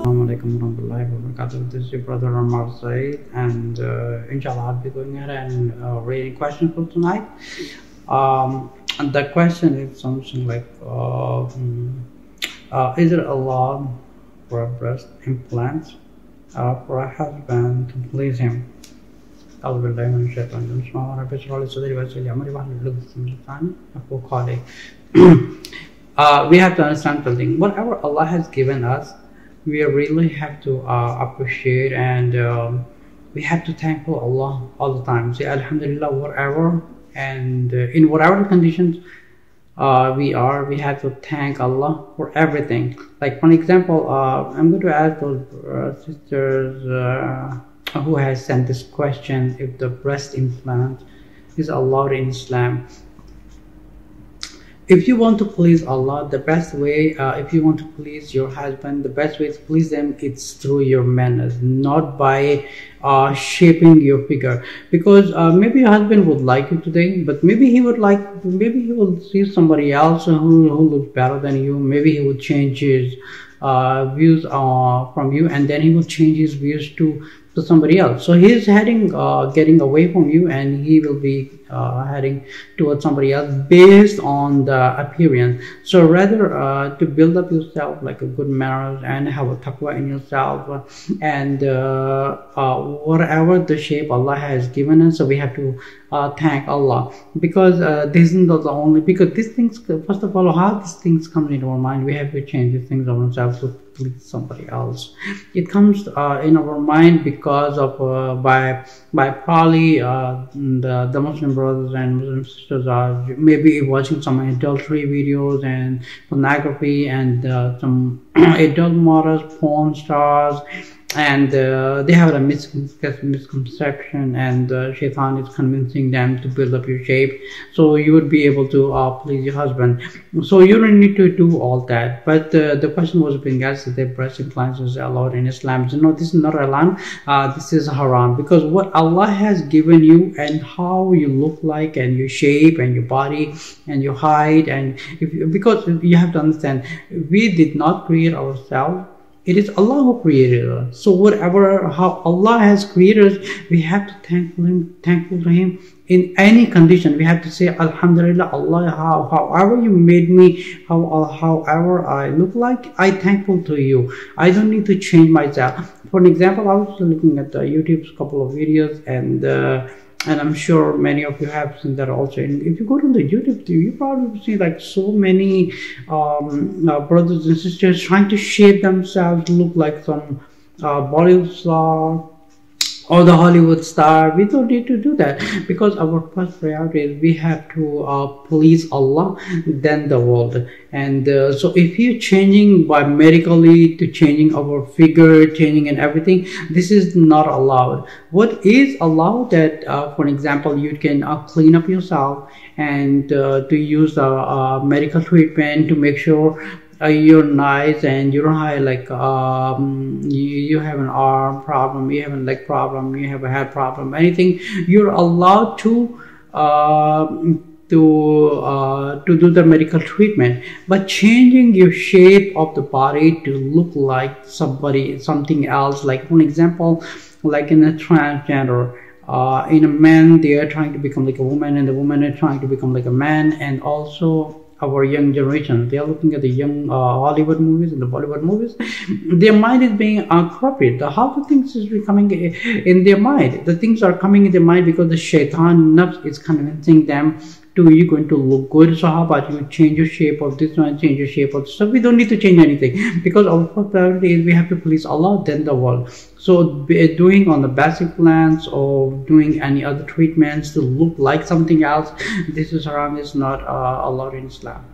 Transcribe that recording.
Assalamualaikum warahmatullahi wabarakatuh. This is your brother Ammaar Saeed, and inshallah I'll be going ahead and reading questions for tonight. And the question is something like, is it allowed for a breast implant for a husband to please him? We have to understand something. Whatever Allah has given us, we really have to appreciate, and we have to thankful Allah all the time. Say Alhamdulillah, whatever, and in whatever conditions we have to thank Allah for everything. Like for example, I'm going to ask those sisters who has sent this question, if the breast implant is allowed in Islam. If you want to please Allah, the best way, if you want to please your husband, the best way to please them, it's through your manners, not by shaping your figure. Because maybe your husband would like you today, but maybe he will see somebody else who looks better than you. Maybe he will change his views from you, and then he will change his views to somebody else. So he's heading getting away from you, and he will be heading towards somebody else based on the appearance. So rather to build up yourself like a good manners and have a taqwa in yourself, and whatever the shape Allah has given us, so we have to thank Allah, because this is not the only, because these things, first of all, how these things come into our mind, we have to change these things of ourselves to please somebody else. It comes in our mind because of by probably the Muslim brothers and Muslim sisters are maybe watching some adultery videos and pornography and some adult models, porn stars, and they have a misconception, and shaitan is convincing them to build up your shape so you would be able to please your husband. So you don't need to do all that. But the question was being asked, that breast implants is allowed in Islam. So no, this is not allowed. This is haram, because what Allah has given you and how you look like, and your shape and your body and your height, and because you have to understand, we did not create ourselves. It is Allah who created us. So whatever, how Allah has created us, we have to thankful to Him in any condition. We have to say Alhamdulillah, Allah, however you made me, however I look like, I thankful to you. I don't need to change myself. For an example, I was looking at YouTube's couple of videos, and I'm sure many of you have seen that also. And if you go to the YouTube, you probably see like so many brothers and sisters trying to shape themselves to look like some Bollywood star or the Hollywood star. We don't need to do that, because our first priority is we have to please Allah, then the world. And so if you're changing by medically to changing our figure, changing and everything, this is not allowed. What is allowed, that for example, you can clean up yourself and to use medical treatment to make sure you're nice, and you don't have like you have an arm problem, you have a leg problem, you have a head problem, anything, you're allowed to do the medical treatment. But changing your shape of the body to look like something else, like for example, like in a transgender, in a man, they are trying to become like a woman, and the woman are trying to become like a man. And also our young generation, they are looking at the young Hollywood movies and the Bollywood movies. Their mind is being corrupted. How the things is becoming in their mind, the things are coming in their mind because the shaitan nafs is convincing them to, you're going to look good, so how about you change your shape of this one, change your shape of this. So we don't need to change anything, because our first priority is we have to please Allah, then the world. So doing on the basic plans or doing any other treatments to look like something else, this is haram, is not allowed in Islam.